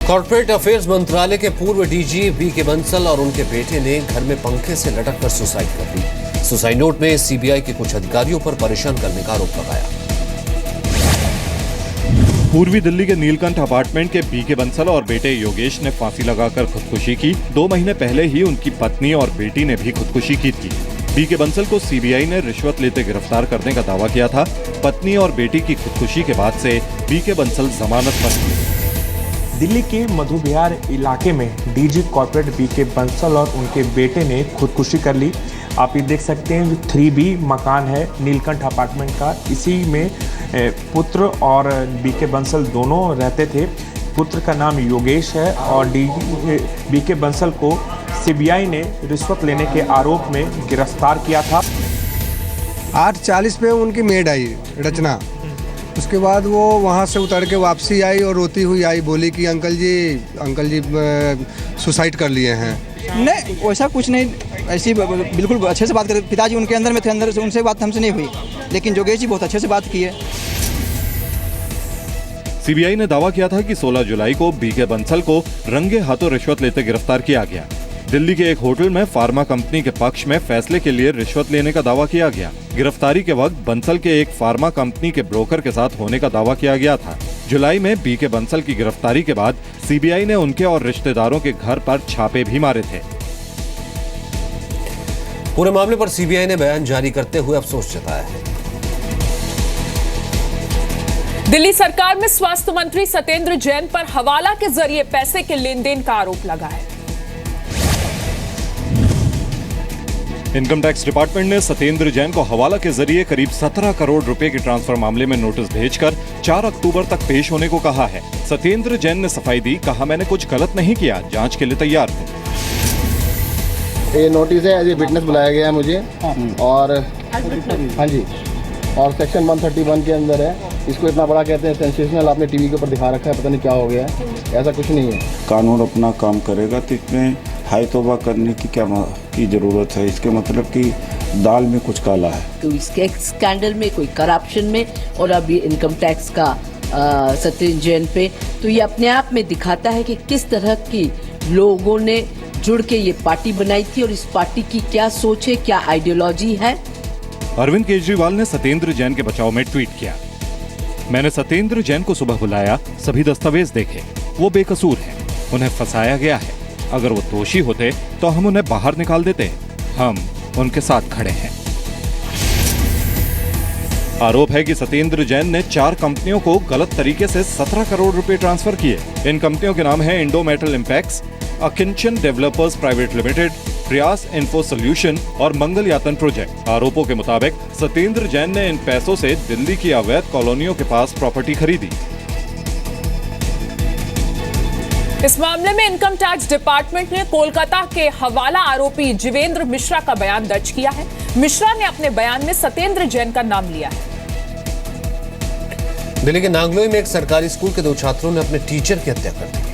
Corporate affairs मंत्रालय के पूर्व डीजी बीके बंसल और उनके बेटे ने घर में पंखे से लटककर सुसाइड कर ली। सुसाइड नोट में सीबीआई के कुछ अधिकारियों पर परेशान करने का आरोप लगाया। पूर्वी दिल्ली के नीलकंठ अपार्टमेंट के बीके बंसल और बेटे योगेश ने फांसी लगाकर खुदकुशी की। 2 महीने पहले ही उनकी पत्नी और बेटी ने भी खुदकुशी की थी। बीके बंसल को सीबीआई ने रिश्वत लेते गिरफ्तार करने का दावा किया था। पत्नी और बेटी की खुदकुशी के बाद से बीके बंसल जमानत पर थे। दिल्ली के मधु विहार इलाके में डीजी कॉर्पोरेट बीके बंसल और उनके बेटे ने खुदकुशी कर ली। आप ये देख सकते हैं 3B मकान है नीलकंठ अपार्टमेंट का, इसी में पुत्र और बीके बंसल दोनों रहते थे। पुत्र का नाम योगेश है और डीजी बीके बंसल को सीबीआई ने रिश्वत लेने के आरोप में गिरफ्तार किया था। 8:40 पे उनकी मेड आई रचना। उसके बाद वो वहाँ से उतर के वापसी आई और रोती हुई आई, बोली कि अंकल जी सुसाइड कर लिए हैं। नहीं, वैसा कुछ नहीं, ऐसी बिल्कुल अच्छे से बात करते। पिताजी उनके अंदर में थे, अंदर से उनसे बात हमसे नहीं हुई, लेकिन योगेश जी बहुत अच्छे से बात की है। सीबीआई ने दावा किया था कि 16 जुलाई को बीके बंसल को रंगे हाथों रिश्वत लेते गिरफ्तार किया गया। दिल्ली के एक होटल में फार्मा कंपनी के पक्ष में फैसले के लिए रिश्वत लेने का दावा किया गया। गिरफ्तारी के वक्त बंसल के एक फार्मा कंपनी के ब्रोकर के साथ होने का दावा किया गया था। जुलाई में बीके बंसल की गिरफ्तारी के बाद सीबीआई ने उनके और रिश्तेदारों के घर पर छापे भी मारे थे। पूरे मामले पर सीबीआई ने बयान जारी करते हुए अफसोस जताया है। दिल्ली सरकार में स्वास्थ्य मंत्री सत्येंद्र जैन पर हवाला के जरिए पैसे के लेन देन का आरोप लगा है। इनकम टैक्स डिपार्टमेंट ने सत्येंद्र जैन को हवाला के जरिए करीब 17 करोड़ रुपए के ट्रांसफर मामले में नोटिस भेजकर 4 अक्टूबर तक पेश होने को कहा है। सत्येंद्र जैन ने सफाई दी, कहा मैंने कुछ गलत नहीं किया, जांच के लिए तैयार हूँ। ये नोटिस है, एज ए विटनेस बुलाया गया है मुझे और हाँ जी, और सेक्शन 131 के अंदर है। इसको इतना बड़ा कहते हैं सेंसेशनल, आपने टीवी के ऊपर दिखा रखा है, पता नहीं क्या हो गया है। ऐसा कुछ नहीं है। कानून अपना काम करेगा तो इसमें हाई तौबा करने की क्या की जरूरत है। इसके मतलब कि दाल में कुछ काला है। तो इसके स्कैंडल में, कोई करप्शन में, और अभी इनकम टैक्स का सत्येंद्र जैन पे, तो ये अपने आप में दिखाता है कि किस तरह की लोगों ने जुड़ के ये पार्टी बनाई थी और इस पार्टी की क्या सोच है, क्या आइडियोलॉजी है। अरविंद केजरीवाल ने सत्येंद्र जैन के बचाव में ट्वीट किया, मैंने सत्येंद्र जैन को सुबह बुलाया, सभी दस्तावेज देखे, वो बेकसूर हैं, उन्हें फंसाया गया है। अगर वो दोषी होते तो हम उन्हें बाहर निकाल देते। हम उनके साथ खड़े हैं। आरोप है कि सत्येंद्र जैन ने 4 कंपनियों को गलत तरीके से 17 करोड़ रुपए ट्रांसफर किए। इन कंपनियों के नाम है Indo metal Impex, Akinchan developers private limited, Prayas info solution और मंगल यातन प्रोजेक्ट। आरोपों के मुताबिक सत्येंद्र जैन ने इन पैसों से दिल्ली की अवैध कॉलोनियों के पास प्रॉपर्टी खरीदी। इस मामले में इनकम टैक्स डिपार्टमेंट ने कोलकाता के हवाला आरोपी जीवेंद्र मिश्रा का बयान दर्ज किया है। मिश्रा ने अपने बयान में सत्येंद्र जैन का नाम लिया है। दिल्ली के नांगलोई में एक सरकारी स्कूल के 2 छात्रों ने अपने टीचर की हत्या कर दी।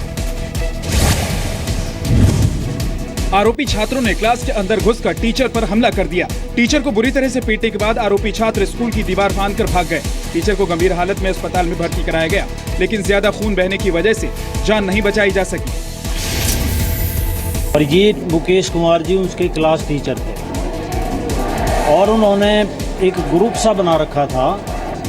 आरोपी छात्रों ने क्लास के अंदर घुसकर टीचर पर हमला कर दिया। टीचर को बुरी तरह से पीटने के बाद आरोपी छात्र स्कूल की दीवार फांदकर भाग गए। टीचर को गंभीर हालत में अस्पताल में भर्ती कराया गया, लेकिन ज्यादा खून बहने की वजह से जान नहीं बचाई जा सकी। और ये मुकेश कुमार जी उसके क्लास टीचर थे और उन्होंने एक ग्रुप सा बना रखा था।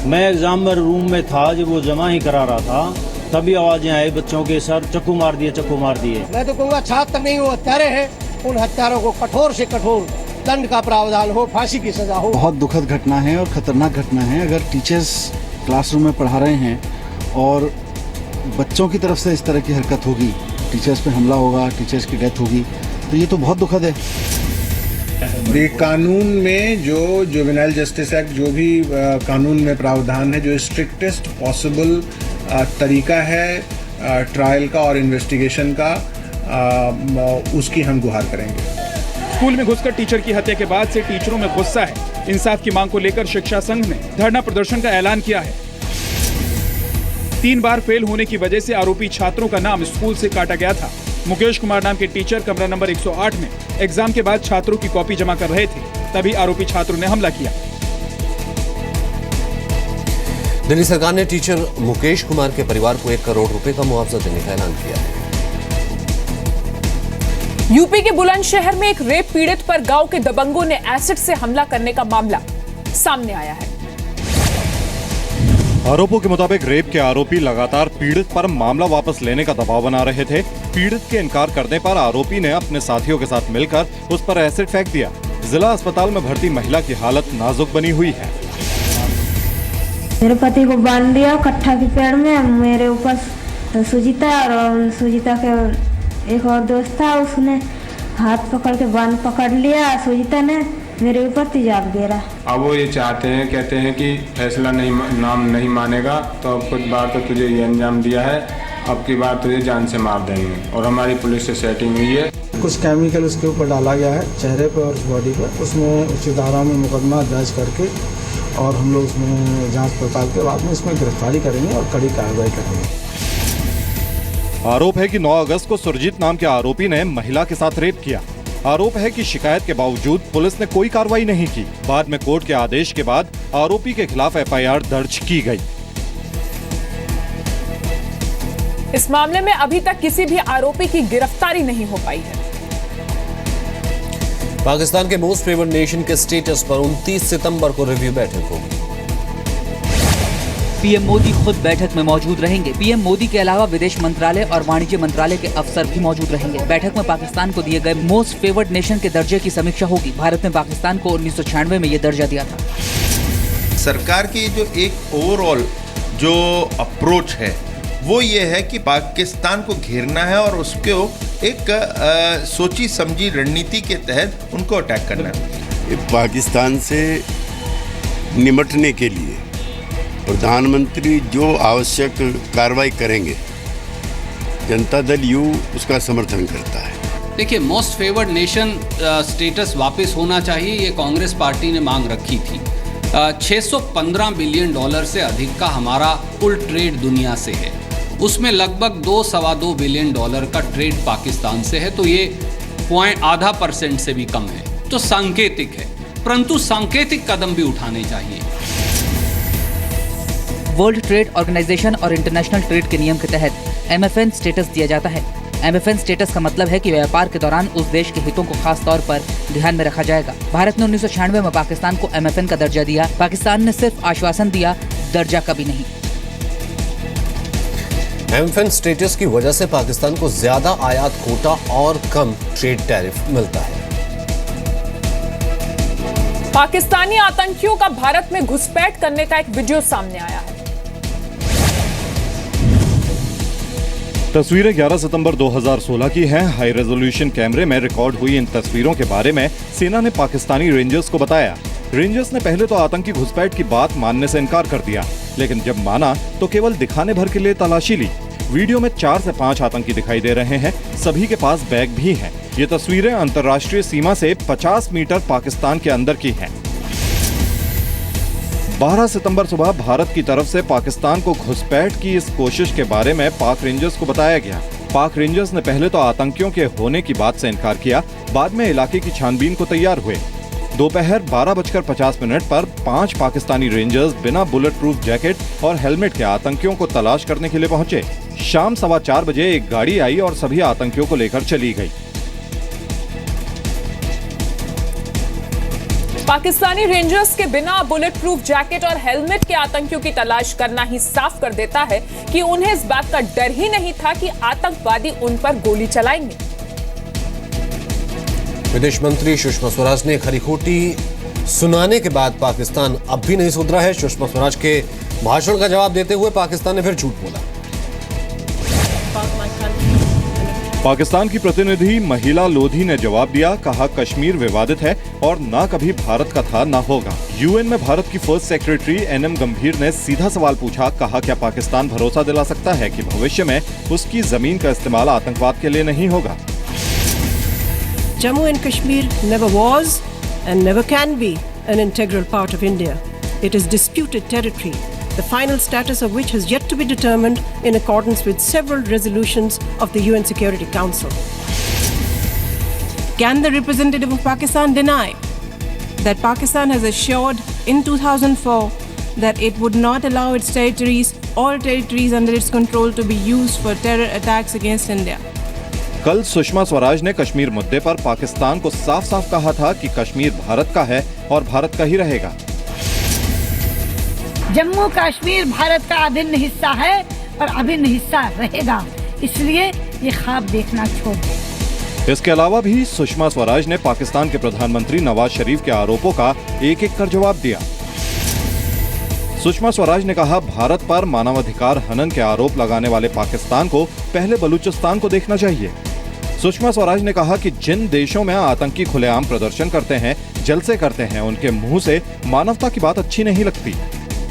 मैं एग्जाम में रूम में था, जब वो जमा ही करा रहा था, तभी आवाजें आई बच्चों के, सर चक्कू मार दिए, चक्कू मार दिए। मैं तो कहूँगा छात्र नहीं, वो हत्यारे हैं। उन हत्यारों को कठोर से कठोर दंड का प्रावधान हो, फांसी की सजा हो। बहुत दुखद घटना है और खतरनाक घटना है। अगर टीचर्स क्लासरूम में पढ़ा रहे हैं और बच्चों की तरफ से इस तरह की हरकत होगी, टीचर्स पे हमला होगा, टीचर्स की डेथ होगी, तो ये तो बहुत दुखद है। कानून में जो जुवेनाइल जस्टिस एक्ट, जो भी कानून में प्रावधान है, जो स्ट्रिक्टेस्ट पॉसिबल तरीका है ट्रायल का और इन्वेस्टिगेशन का, उसकी हम गुहार करेंगे। स्कूल में घुसकर टीचर की हत्या के बाद से टीचरों में गुस्सा है। इंसाफ की मांग को लेकर शिक्षा संघ ने धरना प्रदर्शन का ऐलान किया है। 3 बार फेल होने की वजह से आरोपी छात्रों का नाम स्कूल से काटा गया था। मुकेश कुमार नाम के टीचर कमरा नंबर 108 में एग्जाम के बाद छात्रों की कॉपी जमा कर रहे थे, तभी आरोपी छात्रों ने हमला किया। दिल्ली सरकार ने टीचर मुकेश कुमार के परिवार को 1 करोड़ रुपए का मुआवजा देने का ऐलान किया है। यूपी के बुलंदशहर में एक रेप पीड़ित पर गांव के दबंगों ने एसिड से हमला करने का मामला सामने आया है। आरोपों के मुताबिक रेप के आरोपी लगातार पीड़ित पर मामला वापस लेने का दबाव बना रहे थे। पीड़ित के इनकार करने पर आरोपी ने अपने साथियों के साथ मिलकर उस पर एसिड फेंक दिया। जिला अस्पताल में भर्ती महिला की हालत नाजुक बनी हुई है। मेरे पति को बांध दिया कट्ठा के पेड़ में, मेरे ऊपर सुजीता और सुजीता के एक और दोस्त था, उसने हाथ पकड़ के बांध पकड़ लिया। सुजीता ने मेरे ऊपर तेजाब गिरा। अब वो ये चाहते हैं, कहते हैं कि फैसला नाम नहीं मानेगा तो अब कुछ बार तो तुझे ये अंजाम दिया है, अब की बार तुझे जान से मार देंगे। और हमारी पुलिस से सेटिंग हुई है। कुछ केमिकल उसके ऊपर डाला गया है चेहरे पर और बॉडी पर, उसमें उचित धारा में मुकदमा दर्ज करके और हम लोग उसमें जांच पड़ताल के बाद में इसमें गिरफ्तारी करेंगे और कड़ी कार्रवाई करेंगे। आरोप है कि 9 अगस्त को सुरजीत नाम के आरोपी ने महिला के साथ रेप किया। आरोप है कि शिकायत के बावजूद पुलिस ने कोई कार्रवाई नहीं की। बाद में कोर्ट के आदेश के बाद आरोपी के खिलाफ एफआईआर दर्ज की गई। इस मामले में अभी तक किसी भी आरोपी की गिरफ्तारी नहीं हो पाई है। पाकिस्तान के मोस्ट फेवर्ड नेशन के स्टेटस पर 29 सितंबर को रिव्यू बैठक होगी। पीएम मोदी खुद बैठक में मौजूद रहेंगे। पीएम मोदी के अलावा विदेश मंत्रालय और वाणिज्य मंत्रालय के अफसर भी मौजूद रहेंगे। बैठक में पाकिस्तान को दिए गए मोस्ट फेवर्ड नेशन के दर्जे की समीक्षा होगी। भारत ने पाकिस्तान को 1996 में ये दर्जा दिया था। सरकार की जो एक ओवरऑल जो अप्रोच है वो ये है कि पाकिस्तान को घेरना है और उसको एक सोची समझी रणनीति के तहत उनको अटैक करना है। पाकिस्तान से निपटने के लिए प्रधानमंत्री जो आवश्यक कार्रवाई करेंगे, जनता दल यू उसका समर्थन करता है। देखिए, मोस्ट फेवर्ड नेशन स्टेटस वापस होना चाहिए, ये कांग्रेस पार्टी ने मांग रखी थी। 615 बिलियन डॉलर से अधिक का हमारा कुल ट्रेड दुनिया से है, उसमें लगभग 2-2.25 बिलियन डॉलर का ट्रेड पाकिस्तान से है, तो ये 0.5% से भी कम है। तो सांकेतिक है, परंतु सांकेतिक कदम भी उठाने चाहिए। वर्ल्ड ट्रेड ऑर्गेनाइजेशन और इंटरनेशनल ट्रेड के नियम के तहत MFN स्टेटस दिया जाता है। MFN स्टेटस का मतलब है कि व्यापार के दौरान उस देश के हितों को खास तौर पर ध्यान में रखा जाएगा। भारत ने 1996 में पाकिस्तान को MFN का दर्जा दिया। पाकिस्तान ने सिर्फ आश्वासन दिया, दर्जा कभी नहीं। MFN स्टेटस की वजह से पाकिस्तान को ज्यादा आयात कोटा और कम ट्रेड टैरिफ मिलता है। पाकिस्तानी आतंकियों का भारत में घुसपैठ करने का एक वीडियो सामने आया है। तस्वीरें 11 सितंबर 2016 की हैं। हाई रेजोल्यूशन कैमरे में रिकॉर्ड हुई इन तस्वीरों के बारे में सेना ने पाकिस्तानी रेंजर्स को बताया। रेंजर्स ने पहले तो आतंकी घुसपैठ की बात मानने से इनकार कर दिया, लेकिन जब माना तो केवल दिखाने भर के लिए तलाशी ली। वीडियो में 4 से 5 आतंकी दिखाई दे रहे हैं, सभी के पास बैग भी हैं। ये तस्वीरें अंतर्राष्ट्रीय सीमा से 50 मीटर पाकिस्तान के अंदर की हैं। 12 सितंबर सुबह भारत की तरफ से पाकिस्तान को घुसपैठ की इस कोशिश के बारे में पाक रेंजर्स को बताया गया। पाक रेंजर्स ने पहले तो आतंकियों के होने की बात से इनकार किया, बाद में इलाके की छानबीन को तैयार हुए। दोपहर 12:50 पर 5 पाकिस्तानी रेंजर्स बिना बुलेट प्रूफ जैकेट और हेलमेट के आतंकियों को तलाश करने के लिए पहुंचे। शाम 4:15 बजे एक गाड़ी आई और सभी आतंकियों को लेकर चली गई। पाकिस्तानी रेंजर्स के बिना बुलेट प्रूफ जैकेट और हेलमेट के आतंकियों की तलाश करना ही साफ कर देता है कि उन्हें इस बात का डर ही नहीं था कि आतंकवादी उन पर गोली चलाएंगे। विदेश मंत्री सुषमा स्वराज ने खरी खोटी सुनाने के बाद पाकिस्तान अब भी नहीं सुधरा है। सुषमा स्वराज के भाषण का जवाब देते हुए पाकिस्तान ने फिर झूठ बोला। पाकिस्तान की प्रतिनिधि महिला लोधी ने जवाब दिया, कहा कश्मीर विवादित है और ना कभी भारत का था ना होगा। यूएन में भारत की फर्स्ट सेक्रेटरी NM गंभीर ने सीधा सवाल पूछा, कहा क्या पाकिस्तान भरोसा दिला सकता है कि भविष्य में उसकी जमीन का इस्तेमाल आतंकवाद के लिए नहीं होगा। Jammu and Kashmir never was and never can be an integral part of India. It is disputed territory, the final status of which has yet to be determined in accordance with several resolutions of the UN Security Council. Can the representative of Pakistan deny that Pakistan has assured in 2004 that it would not allow its territories, all territories under its control, to be used for terror attacks against India. कल सुषमा स्वराज ने कश्मीर मुद्दे पर पाकिस्तान को साफ साफ कहा था कि कश्मीर भारत का है और भारत का ही रहेगा। जम्मू कश्मीर भारत का अभिन्न हिस्सा है और अभिन्न हिस्सा रहेगा, इसलिए ये ख्वाब देखना छोड़ दें। इसके अलावा भी सुषमा स्वराज ने पाकिस्तान के प्रधानमंत्री नवाज शरीफ के आरोपों का एक एक कर जवाब दिया। सुषमा स्वराज ने कहा, भारत पर मानवाधिकार हनन के आरोप लगाने वाले पाकिस्तान को पहले बलूचिस्तान को देखना चाहिए। सुषमा स्वराज ने कहा कि जिन देशों में आतंकी खुलेआम प्रदर्शन करते हैं, जलसे करते हैं, उनके मुंह से मानवता की बात अच्छी नहीं लगती।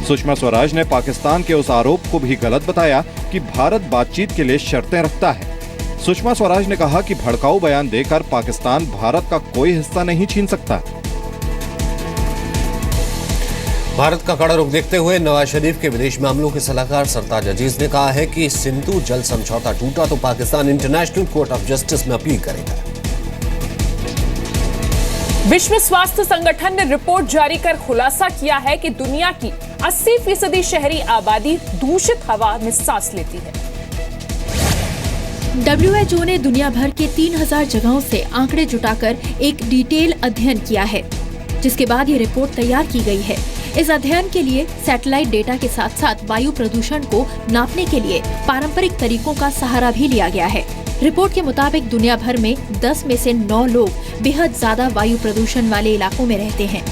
सुषमा स्वराज ने पाकिस्तान के उस आरोप को भी गलत बताया कि भारत बातचीत के लिए शर्तें रखता है। सुषमा स्वराज ने कहा कि भड़काऊ बयान देकर पाकिस्तान भारत का कोई हिस्सा नहीं छीन सकता। भारत का कड़ा रुख देखते हुए नवाज शरीफ के विदेश मामलों के सलाहकार सरताज अजीज ने कहा है कि सिंधु जल समझौता टूटा तो Pakistan international court of justice में अपील करेगा। विश्व स्वास्थ्य संगठन ने रिपोर्ट जारी कर खुलासा किया है कि दुनिया की 80% शहरी आबादी दूषित हवा में सांस लेती है। WHO ने दुनिया भर के 3000 जगहों से आंकड़े जुटाकर एक डिटेल अध्ययन किया है, जिसके बाद ये रिपोर्ट तैयार की गई है। इस अध्ययन के लिए सैटेलाइट डेटा के साथ साथ वायु प्रदूषण को नापने के लिए पारंपरिक तरीकों का सहारा भी लिया गया है। रिपोर्ट के मुताबिक दुनिया भर में 10 में से 9 लोग बेहद ज्यादा वायु प्रदूषण वाले इलाकों में रहते हैं,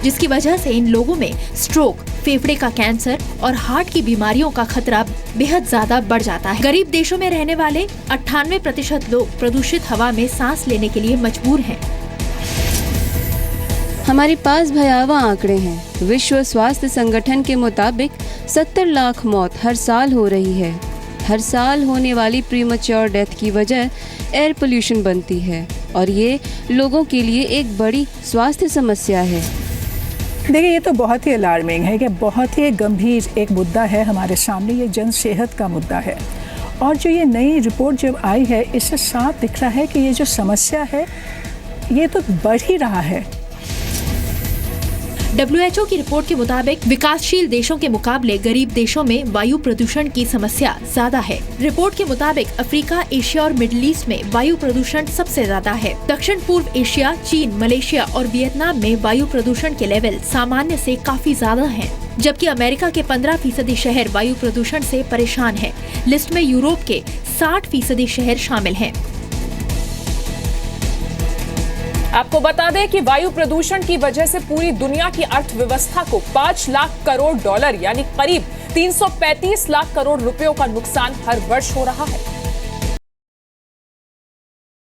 जिसकी वजह से इन लोगों में स्ट्रोक, फेफड़े का कैंसर और हार्ट की बीमारियों का खतरा बेहद ज्यादा बढ़ जाता है। गरीब देशों में रहने वाले 98% लोग प्रदूषित हवा में सांस लेने के लिए मजबूर हैं। हमारे पास भयावह आंकड़े हैं। विश्व स्वास्थ्य संगठन के मुताबिक 70 लाख मौत हर साल हो रही है। हर साल होने वाली प्रीमैच्योर डेथ की वजह एयर पोल्यूशन बनती है और ये लोगों के लिए एक बड़ी स्वास्थ्य समस्या है। देखिए, ये तो बहुत ही अलार्मिंग है कि बहुत ही गंभीर एक मुद्दा है हमारे सामने। ये जन सेहत का मुद्दा है और जो ये नई रिपोर्ट जब आई है, इससे साफ दिख रहा है कि ये जो समस्या है ये तो बढ़ ही रहा है। WHO की रिपोर्ट के मुताबिक विकासशील देशों के मुकाबले गरीब देशों में वायु प्रदूषण की समस्या ज्यादा है। रिपोर्ट के मुताबिक अफ्रीका, एशिया और मिडिल ईस्ट में वायु प्रदूषण सबसे ज्यादा है। दक्षिण पूर्व एशिया, चीन, मलेशिया और वियतनाम में वायु प्रदूषण के लेवल सामान्य से काफी ज्यादा हैं, जबकि अमेरिका के 15% शहर वायु प्रदूषण से परेशान हैं। लिस्ट में यूरोप के 60% शहर शामिल हैं। आपको बता दें कि वायु प्रदूषण की वजह से पूरी दुनिया की अर्थव्यवस्था को 5 लाख करोड़ डॉलर यानी करीब 335 लाख करोड़ रुपयों का नुकसान हर वर्ष हो रहा है।